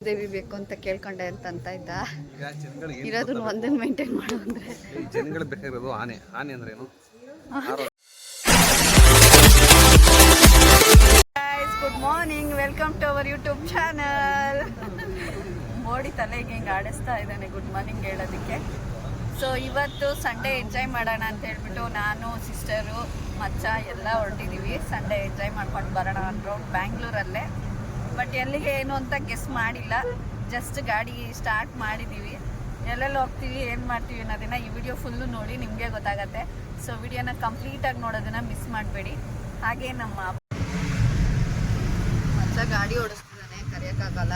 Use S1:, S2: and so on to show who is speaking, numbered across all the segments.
S1: ದೇವಿ ಬೇಕು ಅಂತ ಕೇಳ್ಕೊಂಡೆ ಅಂತ ಇದ್ದ. ಇರೋದನ್ನ ಒಂದನ್ನು ಮೇಂಟೈನ್ ಮಾಡು ಅಂದ್ರೆ
S2: ಜನಗಳು ಬೇಕಾಗಿರೋದು ಆನೆ. ಆನೆ ಅಂದ್ರೆ ಏನು?
S1: Good morning, welcome to our YouTube channel. ಮೋಡಿ ತಲೆಗೆ ಹಿಂಗೆ ಆಡಿಸ್ತಾ ಇದ್ದಾನೆ ಗುಡ್ ಮಾರ್ನಿಂಗ್ ಹೇಳೋದಕ್ಕೆ. ಸೊ ಇವತ್ತು ಸಂಡೇ ಎಂಜಾಯ್ ಮಾಡೋಣ ಅಂತ ಹೇಳ್ಬಿಟ್ಟು ನಾನು, ಸಿಸ್ಟರು, ಮಚ್ಚ ಎಲ್ಲ ಹೊರಟಿದ್ದೀವಿ. ಸಂಡೇ ಎಂಜಾಯ್ ಮಾಡ್ಕೊಂಡು ಬರೋಣ ಅಂದರು ಬ್ಯಾಂಗ್ಳೂರಲ್ಲೇ. ಬಟ್ ಎಲ್ಲಿಗೆ ಏನು ಅಂತ ಗೆಸ್ ಮಾಡಿಲ್ಲ, ಜಸ್ಟ್ ಗಾಡಿ ಸ್ಟಾರ್ಟ್ ಮಾಡಿದ್ದೀವಿ. ಎಲ್ಲೆಲ್ಲಿ ಹೋಗ್ತೀವಿ, ಏನು ಮಾಡ್ತೀವಿ ಅನ್ನೋದನ್ನು ಈ ವಿಡಿಯೋ ಫುಲ್ಲು ನೋಡಿ ನಿಮಗೆ ಗೊತ್ತಾಗತ್ತೆ. ಸೊ ವಿಡಿಯೋನ ಕಂಪ್ಲೀಟಾಗಿ ನೋಡೋದನ್ನು ಮಿಸ್ ಮಾಡಬೇಡಿ. ಹಾಗೆ ನಮ್ಮ ಮಚ್ಚ ಗಾಡಿ ಓಡಿಸ್ತಿದ್ದಾನೆ, ಕರೆಯೋಕ್ಕಾಗಲ್ಲ.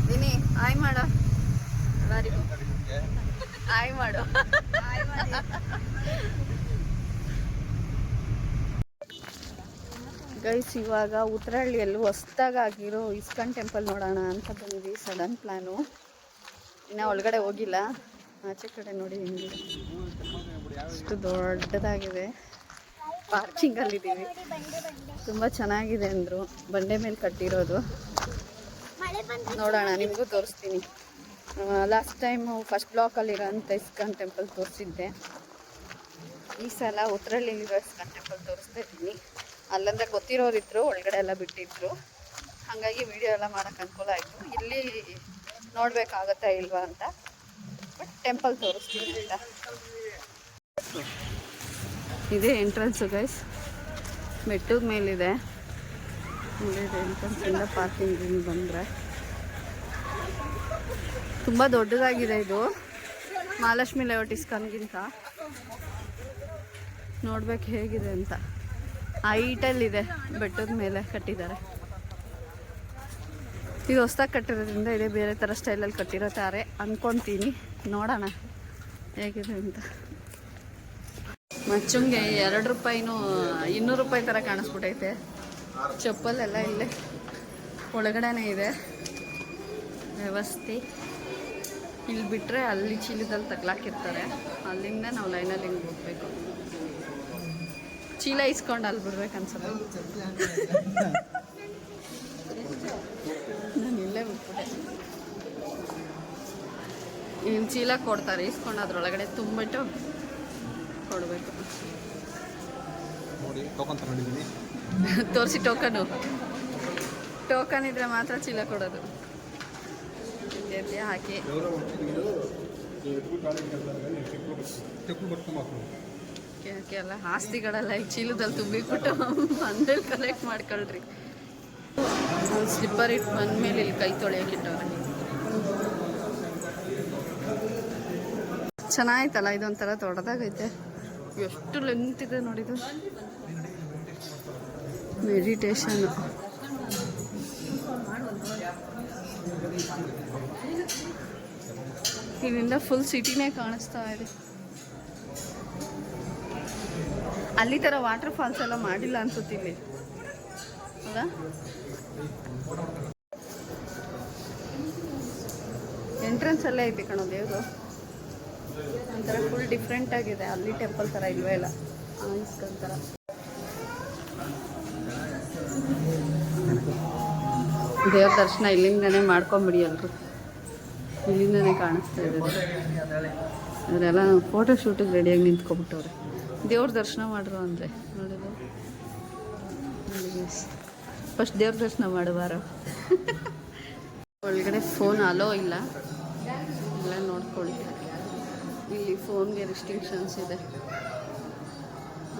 S1: ದಿನಿ ಆಯ್ ಮಾಡೋ, ಎಲ್ಲರಿಗೂ ಆಯ್ ಮಾಡು. ಗೈಸ್, ಇವಾಗ ಉತ್ತರಹಳ್ಳಿಯಲ್ಲಿ ಹೊಸ್ದಾಗಿರೋ ಇಸ್ಕಾನ್ ಟೆಂಪಲ್ ನೋಡೋಣ ಅಂತ ಬಂದ್ವಿ. ಸಡನ್ ಪ್ಲ್ಯಾನು, ಇನ್ನೂ ಒಳಗಡೆ ಹೋಗಿಲ್ಲ. ಆಚೆ ಕಡೆ ನೋಡಿ ಹಿಂಗೆ ಅಷ್ಟು ದೊಡ್ಡದಾಗಿದೆ. ಪಾರ್ಕಿಂಗಲ್ಲಿದ್ದೀವಿ. ತುಂಬ ಚೆನ್ನಾಗಿದೆ ಅಂದರು, ಬಂಡೆ ಮೇಲೆ ಕಟ್ಟಿರೋದು. ನೋಡೋಣ, ನಿಮಗೂ ತೋರಿಸ್ತೀನಿ. ಲಾಸ್ಟ್ ಟೈಮು ಫಸ್ಟ್ ಬ್ಲಾಕಲ್ಲಿರೋಂಥ ಇಸ್ಕಾನ್ ಟೆಂಪಲ್ ತೋರಿಸಿದ್ದೆ. ಈ ಸಲ ಉತ್ತರಹಳ್ಳಿಲಿರೋ ಇಸ್ಕಾನ್ ಟೆಂಪಲ್ ತೋರಿಸ್ತಾ ಇದ್ದೀನಿ. ಅಲ್ಲಂದ್ರೆ ಗೊತ್ತಿರೋರಿದ್ರು, ಒಳಗಡೆ ಎಲ್ಲ ಬಿಟ್ಟಿದ್ರು, ಹಾಗಾಗಿ ವಿಡಿಯೋ ಎಲ್ಲ ಮಾಡೋಕ್ಕೆ ಅನುಕೂಲ ಆಯಿತು. ಇಲ್ಲಿ ನೋಡಬೇಕಾಗತ್ತಾ ಇಲ್ವಾ ಅಂತ, ಬಟ್ ಟೆಂಪಲ್ ತೋರಿಸ್ತೀನಿ ಅಂತ. ಇದೇ ಎಂಟ್ರೆನ್ಸು ಗೈಸ್, ಮೆಟ್ಟದ ಮೇಲಿದೆ ನೋಡಿ. ಎಂಟ್ರೆನ್ಸಿಂದ ಪಾರ್ಕಿಂಗ್ ಬಂದರೆ ತುಂಬ ದೊಡ್ಡದಾಗಿದೆ ಇದು, ಮಹಾಲಕ್ಷ್ಮಿ ಲೇಔಟ್ ಇಸ್ಕಾನ್ಗಿಂತ. ನೋಡ್ಬೇಕು ಹೇಗಿದೆ ಅಂತ. ಹೈಟಲ್ಲಿದೆ, ಬೆಟ್ಟದ ಮೇಲೆ ಕಟ್ಟಿದ್ದಾರೆ. ಇದು ಹೊಸ್ದಾಗಿ ಕಟ್ಟಿರೋದ್ರಿಂದ ಇದೇ ಬೇರೆ ಥರ ಸ್ಟೈಲಲ್ಲಿ ಕಟ್ಟಿರೋತಾರೆ ಅಂದ್ಕೊತೀನಿ. ನೋಡೋಣ ಹೇಗಿದೆ ಅಂತ. ಮಚ್ಚಂಗೆ 2 ರೂಪಾಯಿನೂ 200 ರೂಪಾಯಿ ಥರ ಕಾಣಿಸ್ಬಿಟ್ಟೈತೆ. ಚಪ್ಪಲೆಲ್ಲ ಇಲ್ಲೇ ಒಳಗಡೆನೇ ಇದೆ ವ್ಯವಸ್ಥೆ. ಇಲ್ಲಿ ಬಿಟ್ಟರೆ ಅಲ್ಲಿ ಚೀಲದಲ್ಲಿ ತಗ್ಲಾಕಿರ್ತಾರೆ, ಅಲ್ಲಿಂದ ನಾವು ಲೈನಲ್ಲಿ ಹಿಂಗೆ ಹೋಗ್ಬೇಕು. ಚೀಲ ಇಸ್ಕೊಂಡು ಅಲ್ಲಿ ಬಿಡ್ಬೇಕು ಅನ್ಸಲ್ಲ. ನಾನು ಇಲ್ಲೇ ಬಿಟ್ಬಿಟ್ಟೆ. ಇಲ್ಲಿ ಚೀಲ ಕೊಡ್ತಾರೆ, ಇಸ್ಕೊಂಡು ಅದ್ರೊಳಗಡೆ ತುಂಬಿಟ್ಟು ಕೊಡಬೇಕು. ತೋರಿಸಿ ಟೋಕನ್ ಇದ್ರೆ ಮಾತ್ರ ಚೀಲ ಕೊಡೋದು. ಹಾಕಿ ಎಲ್ಲ ಆಸ್ತಿಗಳೆಲ್ಲ ಈಗ ಚೀಲದಲ್ಲಿ ತುಂಬಿಬಿಟ್ಟು ಬಂದಲ್ಲಿ ಕಲೆಕ್ಟ್ ಮಾಡ್ಕೊಳ್ರಿ. ಸ್ಲಿಪ್ಪರ್ ಇಟ್ಟು ಬಂದಮೇಲೆ ಇಲ್ಲಿ ಕೈ ತೊಳೆಯೋಕ್ಕಿಟ್ಟವ್ರೆ. ಚೆನ್ನಾಯ್ತಲ್ಲ, ಇದೊಂಥರ ದೊಡ್ಡದಾಗೈತೆ. ಎಷ್ಟು ಲೆಂತ್ ಇದೆ ನೋಡಿದು. ಮೆಡಿಟೇಷನ್ ಇಲ್ಲಿಂದ ಫುಲ್ ಸಿಟಿನೇ ಕಾಣಿಸ್ತಾ ಇದೆ. ಅಲ್ಲಿ ಥರ ವಾಟರ್ ಫಾಲ್ಸ್ ಎಲ್ಲ ಮಾಡಿಲ್ಲ ಅನ್ಸುತ್ತೆ ಇಲ್ಲಿ, ಹೌದಾ? ಎಂಟ್ರೆನ್ಸ್ ಅಲ್ಲೇ ಐತಿ ಕಣೋ ದೇವರು. ಒಂಥರ ಫುಲ್ ಡಿಫ್ರೆಂಟ್ ಆಗಿದೆ. ಅಲ್ಲಿ ಟೆಂಪಲ್ ಥರ ಇಲ್ವೇ ಇಲ್ಲ, ಇಸ್ಕಾನ್ ಥರ. ದೇವ್ರ ದರ್ಶನ ಇಲ್ಲಿಂದನೇ ಮಾಡ್ಕೊಂಬಿಡಿ ಎಲ್ಲರೂ. ಇಲ್ಲಿಂದನೇ ಕಾಣಿಸ್ತಾ ಇದೆ. ಅವರೆಲ್ಲ ಫೋಟೋ ಶೂಟಿಗೆ ರೆಡಿಯಾಗಿ ನಿಂತ್ಕೊಬಿಟ್ಟವ್ರೆ. ದೇವ್ರ ದರ್ಶನ ಮಾಡ್ರು ಅಂದರೆ ನೋಡಿದ್ರು. ಫಸ್ಟ್ ದೇವ್ರ ದರ್ಶನ ಮಾಡುವಾರ. ಒಳಗಡೆ ಫೋನ್ ಅಲೋ ಇಲ್ಲ, ಎಲ್ಲ ನೋಡ್ಕೊಳ್ಳಿ. ಇಲ್ಲಿ ಫೋನ್ಗೆ ರಿಸ್ಟ್ರಿಕ್ಷನ್ಸ್ ಇದೆ.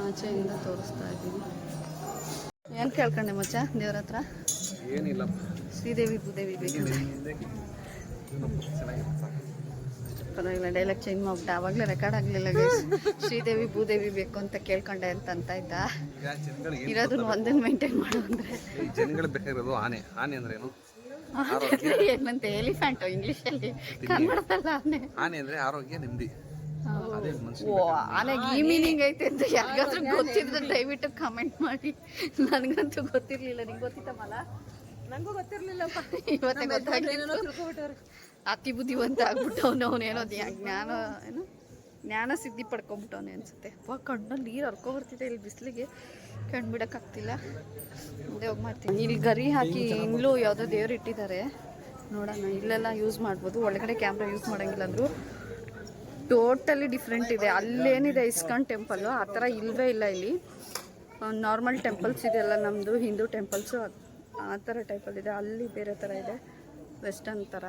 S1: ಆಚೆಯಿಂದ ತೋರಿಸ್ತಾ ಇದ್ದೀನಿ. ಏನು ಕೇಳ್ಕೊಂಡೆ ಮಚ್ಚ ದೇವ್ರ ಹತ್ರ?
S2: ಏನಿಲ್ಲ,
S1: ಶ್ರೀದೇವಿ ಭೂದೇವಿ ಬೇಕಂದ್ರೆ. ಪರವಾಗಿಲ್ಲ, ಡೈಲಾಗ್ ಚೇಂಜ್ ಮಾಡ್ಬಿಟ್ಟು. ಆವಾಗಲೇ ರೆಕಾರ್ಡ್ ಆಗಲಿಲ್ಲ ಗೈಸ್. ಶ್ರೀದೇವಿ ಭೂದೇವಿ ಬೇಕು ಅಂತ ಕೇಳ್ಕೊಂಡೆ ಅಂತ ಇದ್ದ. ಇರೋದನ್ನ ಒಂದನ್ನು ಮೇಂಟೈನ್ ಮಾಡು ಅಂದರೆ
S2: ಜನಗಳು ಬೇಕಾಗಿರೋದು ಆನೆ. ಆನೆ ಅಂದ್ರೆ ಏನು?
S1: ಏನಂತೆ? ಎಲಿಫೆಂಟು ಇಂಗ್ಲೀಷಲ್ಲಿ, ಕನ್ನಡದಲ್ಲ ಆನೆ.
S2: ಆನೆ ಅಂದ್ರೆ ಆರೋಗ್ಯ, ನೆಮ್ಮದಿ.
S1: ಓ, ಆನೆಗೆ ಈ ಮೀನಿಂಗ್ ಐತೆ ಅಂತ ಯಾರಿಗಾದ್ರೂ ಗೊತ್ತಿದ್ರೆ ದಯವಿಟ್ಟು ಕಮೆಂಟ್ ಮಾಡಿ. ನನಗಂತೂ ಗೊತ್ತಿರಲಿಲ್ಲ. ನಿಂಗೆ ಗೊತ್ತಿತ್ತಮ್ಮಲ್ಲ?
S3: ನಂಗೂ ಗೊತ್ತಿರಲಿಲ್ಲಪ್ಪ,
S1: ಇವತ್ತೇ ಗೊತ್ತಾಗಿತ್ತು. ಅತಿ ಬುದ್ಧಿವಂತ ಆಗ್ಬಿಟ್ಟವನು ಅವನೇನೋ ಜ್ಞಾನ ಏನು ಜ್ಞಾನ ಸಿದ್ಧಿ ಪಡ್ಕೊಂಬಿಟ್ಟವನೆ ಅನ್ಸುತ್ತೆ. ಕಣ್ಣಲ್ಲಿ ನೀರು ಹರ್ಕೊಬರ್ತಿದೆ. ಇಲ್ಲಿ ಬಿಸಿಲಿಗೆ ಕಣ್ಣು ಬಿಡೋಕ್ಕಾಗ್ತಿಲ್ಲ. ಮುಂದೆ ಹೋಗಿ ಮಾಡ್ತೀನಿ. ಇಲ್ಲಿ ಗರಿ ಹಾಕಿ ಇಲ್ಲೂ ಯಾವುದೋ ದೇವ್ರು ಇಟ್ಟಿದ್ದಾರೆ. ನೋಡೋಣ. ಇಲ್ಲೆಲ್ಲ ಯೂಸ್ ಮಾಡ್ಬೋದು, ಒಳಗಡೆ ಕ್ಯಾಮ್ರಾ ಯೂಸ್ ಮಾಡೋಂಗಿಲ್ಲ ಅಂದರು. ಟೋಟಲಿ ಡಿಫ್ರೆಂಟ್ ಇದೆ. ಅಲ್ಲೇನಿದೆ ಇಸ್ಕಾನ್ ಟೆಂಪಲ್ಲು ಆ ಥರ ಇಲ್ಲವೇ ಇಲ್ಲ ಇಲ್ಲಿ. ನಾರ್ಮಲ್ ಟೆಂಪಲ್ಸ್ ಇದೆಯಲ್ಲ ನಮ್ಮದು ಹಿಂದೂ ಟೆಂಪಲ್ಸು ಆ ಥರ ಟೈಪಲ್ಲಿದೆ. ಅಲ್ಲಿ ಬೇರೆ ಥರ ಇದೆ, ವೆಸ್ಟರ್ನ್ ಥರ.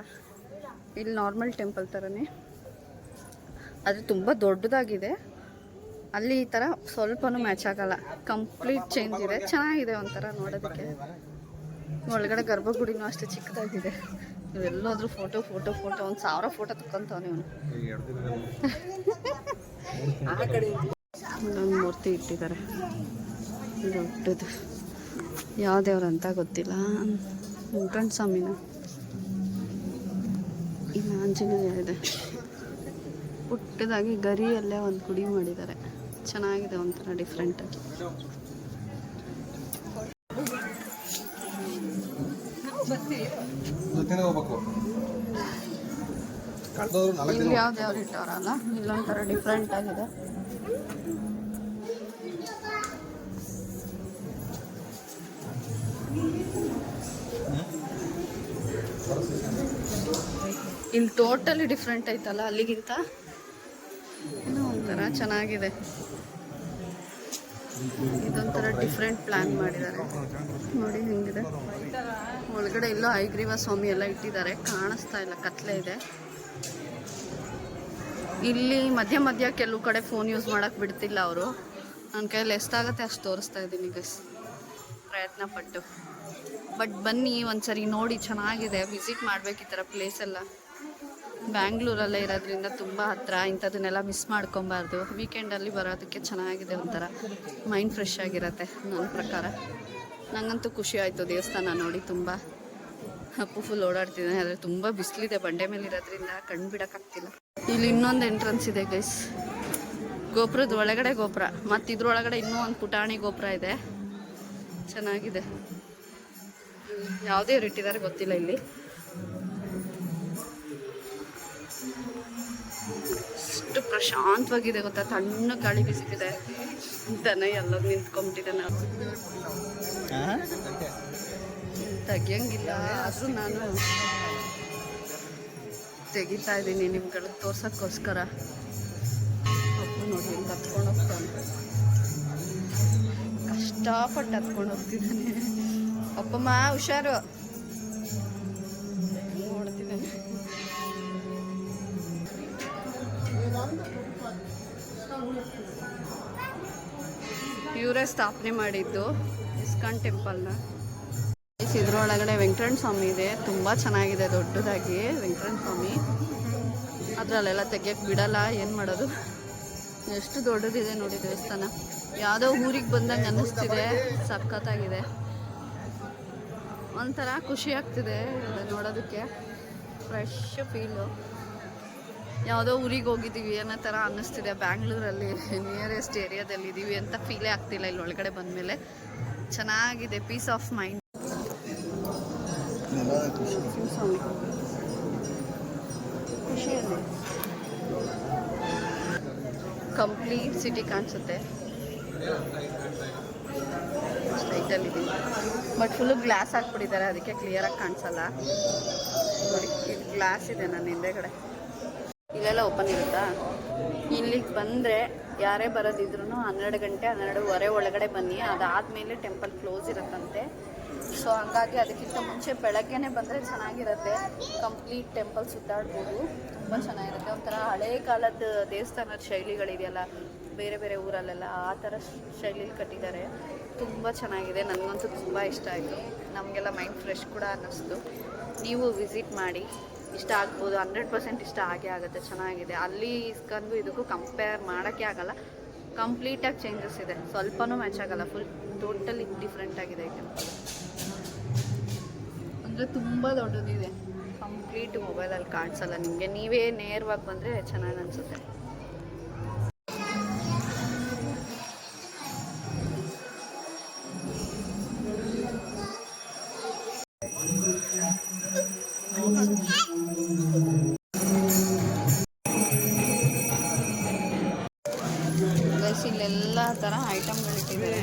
S1: ಇಲ್ಲಿ ನಾರ್ಮಲ್ ಟೆಂಪಲ್ ಥರನೇ, ಅದು ತುಂಬ ದೊಡ್ಡದಾಗಿದೆ. ಅಲ್ಲಿ ಈ ಥರ ಸ್ವಲ್ಪನೂ ಮ್ಯಾಚ್ ಆಗಲ್ಲ, ಕಂಪ್ಲೀಟ್ ಚೇಂಜ್ ಇದೆ. ಚೆನ್ನಾಗಿದೆ ಒಂಥರ ನೋಡೋದಕ್ಕೆ. ಒಳಗಡೆ ಗರ್ಭಗುಡಿನೂ ಅಷ್ಟೇ ಚಿಕ್ಕದಾಗಿದೆ. ಎಲ್ಲೋದ್ರೂ ಫೋಟೋ ಫೋಟೋ ಫೋಟೋ 1000 ಫೋಟೋ ತಕ್ಕೊಂತವನೇ ಅವನು. ಒಂದು ಮೂರ್ತಿ ಇಟ್ಟಿದ್ದಾರೆ ದೊಡ್ಡದು, ಯಾವ ದೇವ್ರು ಅಂತ ಗೊತ್ತಿಲ್ಲ. ವೆಂಕಟ ಸ್ವಾಮಿನ, ಇನ್ನು ಆಂಜನೇಯ ಇದೆ. ಪುಟ್ಟದಾಗಿ ಗರಿಯಲ್ಲೇ ಒಂದು ಗುಡಿ ಮಾಡಿದ್ದಾರೆ, ಚೆನ್ನಾಗಿದೆ ಒಂಥರ ಡಿಫ್ರೆಂಟಾಗಿ. ಇಲ್ಲಿ ಯಾವ ದೇವ್ರು ಇಟ್ಟವ್ರಲ್ಲ, ಇಲ್ಲೊಂಥರ ಡಿಫ್ರೆಂಟ್ ಆಗಿದೆ. ಇಲ್ಲಿ ಟೋಟಲಿ ಡಿಫ್ರೆಂಟ್ ಐತಲ್ಲ ಅಲ್ಲಿಗಿಂತ, ಇನ್ನೂ ಒಂಥರ ಚೆನ್ನಾಗಿದೆ. ಇದೊಂಥರ ಡಿಫ್ರೆಂಟ್ ಪ್ಲ್ಯಾನ್ ಮಾಡಿದ್ದಾರೆ ನೋಡಿ ಹೆಂಗಿದೆ. ಒಳಗಡೆ ಎಲ್ಲೋ ಹೈಗ್ರೀವ ಸ್ವಾಮಿ ಎಲ್ಲ ಇಟ್ಟಿದ್ದಾರೆ, ಕಾಣಿಸ್ತಾ ಇಲ್ಲ, ಕತ್ಲೆ ಇದೆ. ಇಲ್ಲಿ ಮಧ್ಯ ಮಧ್ಯ ಕೆಲವು ಕಡೆ ಫೋನ್ ಯೂಸ್ ಮಾಡೋಕ್ಕೆ ಬಿಡ್ತಿಲ್ಲ ಅವರು. ನನ್ನ ಕೈಯಲ್ಲಿ ಎಷ್ಟಾಗುತ್ತೆ ಅಷ್ಟು ತೋರಿಸ್ತಾ ಇದ್ದೀನಿ ಗಸ್, ಪ್ರಯತ್ನ ಪಟ್ಟು. ಬಟ್ ಬನ್ನಿ ಒಂದ್ಸರಿ ನೋಡಿ, ಚೆನ್ನಾಗಿದೆ, ವಿಸಿಟ್ ಮಾಡಬೇಕು ಈ ಥರ ಪ್ಲೇಸೆಲ್ಲ. ಬ್ಯಾಂಗ್ಳೂರಲ್ಲೇ ಇರೋದ್ರಿಂದ ತುಂಬ ಹತ್ತಿರ, ಇಂಥದನ್ನೆಲ್ಲ ಮಿಸ್ ಮಾಡ್ಕೊಬಾರ್ದು. ವೀಕೆಂಡಲ್ಲಿ ಬರೋದಕ್ಕೆ ಚೆನ್ನಾಗಿದೆ, ಒಂಥರ ಮೈಂಡ್ ಫ್ರೆಶ್ ಆಗಿರುತ್ತೆ ನನ್ನ ಪ್ರಕಾರ. ನನಗಂತೂ ಖುಷಿ ಆಯಿತು ದೇವಸ್ಥಾನ ನೋಡಿ. ತುಂಬ ಅಪ್ಪು ಫುಲ್ ಓಡಾಡ್ತಿದ್ದಾನೆ, ಆದರೆ ತುಂಬ ಬಿಸಿಲಿದೆ, ಬಂಡೆ ಮೇಲೆ ಇರೋದ್ರಿಂದ ಕಣ್ಣು ಬಿಡೋಕ್ಕಾಗ್ತಿಲ್ಲ. ಇಲ್ಲಿ ಇನ್ನೊಂದು ಎಂಟ್ರೆನ್ಸ್ ಇದೆ ಗೈಸ್, ಗೋಪುರದ ಒಳಗಡೆ ಗೋಪುರ, ಮತ್ತು ಇದ್ರೊಳಗಡೆ ಇನ್ನೂ ಒಂದು ಪುಟಾಣಿ ಗೋಪುರ ಇದೆ, ಚೆನ್ನಾಗಿದೆ. ಯಾವುದೇ ಇಟ್ಟಿದ್ದಾರೆ ಗೊತ್ತಿಲ್ಲ. ಇಲ್ಲಿ ಎಷ್ಟು ಪ್ರಶಾಂತವಾಗಿದೆ ಗೊತ್ತಾ, ತಣ್ಣ ಗಾಳಿ ಬೀಸ್ತಿದೆ. ದನ ಎಲ್ಲ ನಿಂತ್ಕೊಂಡ್ಬಿಟ್ಟಿದೆ. ನಾವು ತೆಗಿಯಂಗಿಲ್ಲ, ಆದರೂ ನಾನು ತೆಗಿತಾ ಇದ್ದೀನಿ ನಿಮ್ಗಳಿಗೆ ತೋರ್ಸೋಕ್ಕೋಸ್ಕರ. ಅಪ್ಪು ನೋಡಿ ಹೆಂಗೆ ಹತ್ಕೊಂಡು ಹೋಗ್ತಾನೆ, ಕಷ್ಟಪಟ್ಟು ಹತ್ಕೊಂಡು ಹೋಗ್ತಿದ್ದಾನೆ. ಅಪ್ಪಮ್ಮ ಹುಷಾರು, ನೋಡ್ತಿದ್ದಾನೆ. ಇವರೇ ಸ್ಥಾಪನೆ ಮಾಡಿದ್ದು ಇಸ್ಕಾನ್ ಟೆಂಪಲ್ನ. ಇದ್ರೊಳಗಡೆ ವೆಂಕಟರಮಣ ಸ್ವಾಮಿ ಇದೆ, ತುಂಬ ಚೆನ್ನಾಗಿದೆ, ದೊಡ್ಡದಾಗಿ ವೆಂಕಟರಮಣ ಸ್ವಾಮಿ. ಅದರಲ್ಲೆಲ್ಲ ತೆಗಿಯೋಕ್ಕೆ ಬಿಡಲ್ಲ, ಏನು ಮಾಡೋದು. ಎಷ್ಟು ದೊಡ್ಡದಿದೆ ನೋಡಿ ದೇವಸ್ಥಾನ, ಯಾವುದೋ ಊರಿಗೆ ಬಂದಂಗೆ ಅನ್ನಿಸ್ತಿದೆ, ಸಖತ್ತಾಗಿದೆ. ಒಂಥರ ಖುಷಿ ಆಗ್ತಿದೆ ನೋಡೋದಕ್ಕೆ, ಫ್ರೆಶ್ ಫೀಲು. ಯಾವುದೋ ಊರಿಗೆ ಹೋಗಿದ್ದೀವಿ ಅನ್ನೋ ಥರ ಅನ್ನಿಸ್ತಿದೆ. ಬ್ಯಾಂಗ್ಳೂರಲ್ಲಿ ನಿಯರೆಸ್ಟ್ ಏರಿಯಾದಲ್ಲಿ ಇದ್ದೀವಿ ಅಂತ ಫೀಲೇ ಆಗ್ತಿಲ್ಲ ಇಲ್ಲಿ ಒಳಗಡೆ ಬಂದಮೇಲೆ. ಚೆನ್ನಾಗಿದೆ, ಪೀಸ್ ಆಫ್ ಮೈಂಡ್. ಖುಷಿಯಲ್ಲಿ ಕಂಪ್ಲೀಟ್ ಸಿಟಿ ಕಾಣಿಸುತ್ತೆ. ಸ್ಟ್ರೈಟಲ್ಲಿದ್ದೀನಿ, ಬಟ್ ಫುಲ್ಲು ಗ್ಲಾಸ್ ಹಾಕ್ಬಿಟ್ಟಿದ್ದಾರೆ, ಅದಕ್ಕೆ ಕ್ಲಿಯರಾಗಿ ಕಾಣಿಸಲ್ಲ ನೋಡಿ. ಇಲ್ಲಿ ಗ್ಲಾಸ್ ಇದೆ ನನ್ನ ಹಿಂದೆಗಡೆ, ಇಲ್ಲೆಲ್ಲ ಓಪನ್ ಇರುತ್ತಾ. ಇಲ್ಲಿಗೆ ಬಂದರೆ ಯಾರೇ ಬರೋದಿದ್ರು 12 ಗಂಟೆ 12:15 ಒಳಗಡೆ ಬನ್ನಿ, ಅದಾದಮೇಲೆ ಟೆಂಪಲ್ ಕ್ಲೋಸ್ ಇರುತ್ತಂತೆ. ಸೊ ಹಾಗಾಗಿ ಅದಕ್ಕಿಂತ ಮುಂಚೆ ಬೆಳಗ್ಗೆನೇ ಬಂದರೆ ಚೆನ್ನಾಗಿರುತ್ತೆ. ಕಂಪ್ಲೀಟ್ ಟೆಂಪಲ್ ಸುತ್ತಾಡ್ಬೋದು, ತುಂಬ ಚೆನ್ನಾಗಿರುತ್ತೆ. ಒಂಥರ ಹಳೇ ಕಾಲದ ದೇವಸ್ಥಾನದ ಶೈಲಿಗಳಿದೆಯಲ್ಲ ಬೇರೆ ಬೇರೆ ಊರಲ್ಲೆಲ್ಲ, ಆ ಥರ ಶೈಲಿಲಿ ಕಟ್ಟಿದ್ದಾರೆ. ತುಂಬ ಚೆನ್ನಾಗಿದೆ, ನನಗಂತೂ ತುಂಬ ಇಷ್ಟ ಆಯಿತು. ನಮಗೆಲ್ಲ ಮೈಂಡ್ ಫ್ರೆಶ್ ಕೂಡ ಅನ್ನಿಸ್ತು. ನೀವು ವಿಸಿಟ್ ಮಾಡಿ, ಇಷ್ಟ ಆಗ್ಬೋದು, 100% ಇಷ್ಟ ಆಗೇ ಆಗುತ್ತೆ. ಚೆನ್ನಾಗಿದೆ. ಅಲ್ಲಿ ಇಸ್ಕೊಂಡು ಇದಕ್ಕೂ ಕಂಪೇರ್ ಮಾಡೋಕ್ಕೆ ಆಗಲ್ಲ, ಕಂಪ್ಲೀಟಾಗಿ ಚೇಂಜಸ್ ಇದೆ, ಸ್ವಲ್ಪನೂ ಮ್ಯಾಚ್ ಆಗಲ್ಲ. ಫುಲ್ ಟೋಟಲಿ ಡಿಫ್ರೆಂಟ್ ಆಗಿದೆ ಈಗ. ಅಂದರೆ ತುಂಬ ದೊಡ್ಡದಿದೆ, ಕಂಪ್ಲೀಟ್ ಮೊಬೈಲಲ್ಲಿ ಕಾಣಿಸಲ್ಲ ನಿಮಗೆ. ನೀವೇ ನೇರವಾಗಿ ಬಂದರೆ ಚೆನ್ನಾಗಿ ಅನಿಸುತ್ತೆ. ಇಲ್ಲೆಲ್ಲ ಥರ ಐಟಮ್ಗಳಿಟ್ಟಿದ್ದಾರೆ.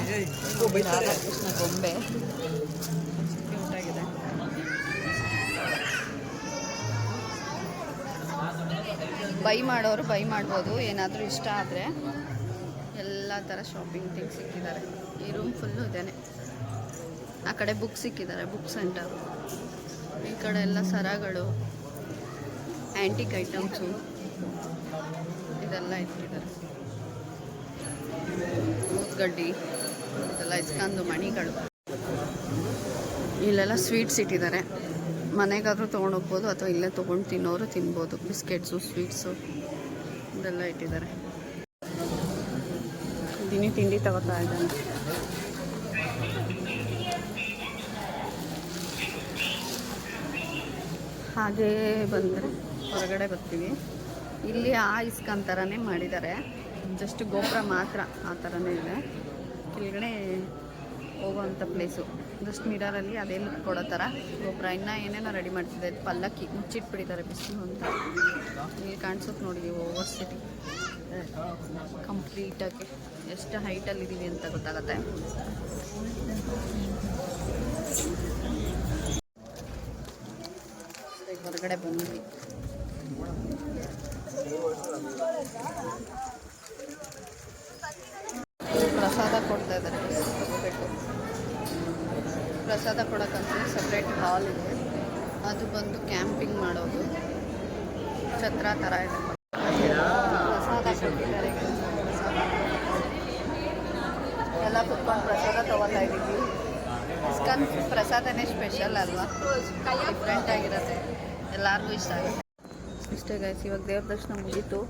S1: ರಾಧಾಕೃಷ್ಣ ಗೊಂಬೆ ಕ್ಯೂಟಾಗಿದೆ. ಬೈ ಮಾಡೋರು ಬೈ ಮಾಡ್ಬೋದು, ಏನಾದರೂ ಇಷ್ಟ ಆದರೆ. ಎಲ್ಲ ಥರ ಶಾಪಿಂಗ್ ಥಿಂಗ್ಸ್ ಸಿಕ್ಕಿದ್ದಾರೆ. ಈ ರೂಮ್ ಫುಲ್ಲು ಇದೇನೆ. ಆ ಕಡೆ ಬುಕ್ ಸಿಕ್ಕಿದ್ದಾರೆ, ಬುಕ್ ಸೆಂಟರ್. ಈ ಕಡೆ ಎಲ್ಲ ಸರಗಳು, ಆ್ಯಂಟಿಕ್ ಐಟಮ್ಸು ಇದೆಲ್ಲ ಇಟ್ಟಿದ್ದಾರೆ. ಗಡ್ಡಿ ಇದೆಲ್ಲ ಇಸ್ಕೊಂಡು ಮಣಿಗಳು. ಇಲ್ಲೆಲ್ಲ ಸ್ವೀಟ್ಸ್ ಇಟ್ಟಿದ್ದಾರೆ. ಮನೆಗಾದರೂ ತೊಗೊಂಡೋಗ್ಬೋದು ಅಥವಾ ಇಲ್ಲೇ ತೊಗೊಂಡು ತಿನ್ನೋರು ತಿನ್ಬೋದು. ಬಿಸ್ಕೆಟ್ಸು, ಸ್ವೀಟ್ಸು ಇದೆಲ್ಲ ಇಟ್ಟಿದ್ದಾರೆ. ದಿನ ತಿಂಡಿ ತಗೋತಾ ಇದ್ದಾನೆ. ಹಾಗೇ ಬಂದರೆ ಹೊರಗಡೆ ಬರ್ತೀವಿ. ಇಲ್ಲಿ ಆ ಇಸ್ಕಾನ್ ಥರನೇ ಮಾಡಿದ್ದಾರೆ, ಜಸ್ಟ್ ಗೋಪುರ ಮಾತ್ರ ಆ ಥರನೇ ಇದೆ. ಕೆಳಗಡೆ ಹೋಗೋವಂಥ ಪ್ಲೇಸು ಜಸ್ಟ್ ಮಿರರಲ್ಲಿ ಅದೇ ಲುಕ್ ಕೊಡೋ ಥರ ಗೋಪುರ. ಇನ್ನೂ ಏನೇನೋ ರೆಡಿ ಮಾಡ್ತಿದೆ. ಪಲ್ಲಕ್ಕಿ ಮುಚ್ಚಿಟ್ಬಿಟ್ಟಿದ್ದಾರೆ ಬಿಸಿಲು ಅಂತ. ಇಲ್ಲಿ ಕಾಣಿಸುತ್ತೆ ನೋಡಿ, ಓವರ್ ಸಿಟಿ ಕಂಪ್ಲೀಟಾಗಿ ಎಷ್ಟು ಹೈಟಲ್ಲಿದ್ದೀವಿ ಅಂತ ಗೊತ್ತಾಗುತ್ತೆ. ಹೊರಗಡೆ ಬಂದ್ವಿ. ಪ್ರಸಾದ ಕೊಡ್ತಾ ಇದ್ದಾರೆ, ತಗೋಬೇಕು. ಪ್ರಸಾದ ಕೊಡೋಕ್ಕಂತ ಸಪ್ರೇಟ್ ಹಾಲ್ ಇದೆ. ಅದು ಬಂದು ಕ್ಯಾಂಪಿಂಗ್ ಮಾಡೋದು ಛತ್ರ ಥರ ಇದೆ. ಪ್ರಸಾದ ಕೊಟ್ಟಿದ್ದಾರೆ. ಎಲ್ಲ ಕುತ್ಕೊಂಡು ಪ್ರಸಾದ ತೊಗೋತಾ ಇದ್ದೀವಿ. ಇಸ್ಕಾನ್ ಪ್ರಸಾದನೇ ಸ್ಪೆಷಲ್ ಅಲ್ವಾ, ಡಿಫ್ರೆಂಟ್ ಆಗಿರುತ್ತೆ, ಎಲ್ಲರಿಗೂ ಇಷ್ಟ ಆಗುತ್ತೆ. ಇಷ್ಟೇ ಗೈಸ್, ಇವಾಗ ದೇವ್ರ ದರ್ಶನ ಮುಗೀತು.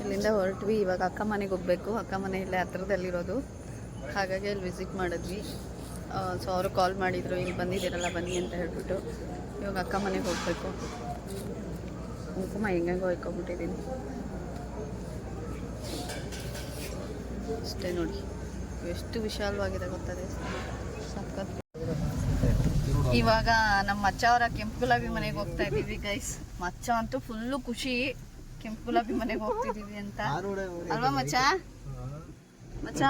S1: ಇಲ್ಲಿಂದ ಹೊರಟ್ವಿ. ಇವಾಗ ಅಕ್ಕ ಮನೆಗೆ ಹೋಗಬೇಕು. ಅಕ್ಕ ಮನೆ ಇಲ್ಲೇ ಹತ್ರದಲ್ಲಿರೋದು, ಹಾಗಾಗಿ ಅಲ್ಲಿ ವಿಸಿಟ್ ಮಾಡಿದ್ವಿ. ಸೊ ಅವರು ಕಾಲ್ ಮಾಡಿದರು, ಇಲ್ಲಿ ಬಂದಿದ್ದೀರಲ್ಲ ಬನ್ನಿ ಅಂತ ಹೇಳ್ಬಿಟ್ಟು. ಇವಾಗ ಅಕ್ಕ ಮನೆಗೆ ಹೋಗಬೇಕು. ಕುಂಕುಮ ಹೆಂಗೆಂಗೋ ಹೊಯ್ಕೊಬಿಟ್ಟಿದ್ದೀನಿ. ಅಷ್ಟೇ ನೋಡಿ, ಎಷ್ಟು ವಿಶಾಲವಾಗಿದೆ ಗೊತ್ತದೆ, ಸಖತ್. ಇವಾಗ ನಮ್ಮ ಮಚ್ಚ ಅವರ ಕೆಂಪು ಗುಲಾಬಿ ಮನೆಗೆ ಹೋಗ್ತಾ ಇದ್ದೀವಿ ಗೈಸ್. ಮಚ್ಚ ಅಂತೂ ಫುಲ್ಲು ಖುಷಿ, ಕೆಂಪು ಗುಲಾಬಿ ಮನೆಗೆ ಹೋಗ್ತಿದ್ದೀವಿ ಅಂತ ಅಲ್ವಾ ಮಚ್ಚ? ಮಚ್ಚ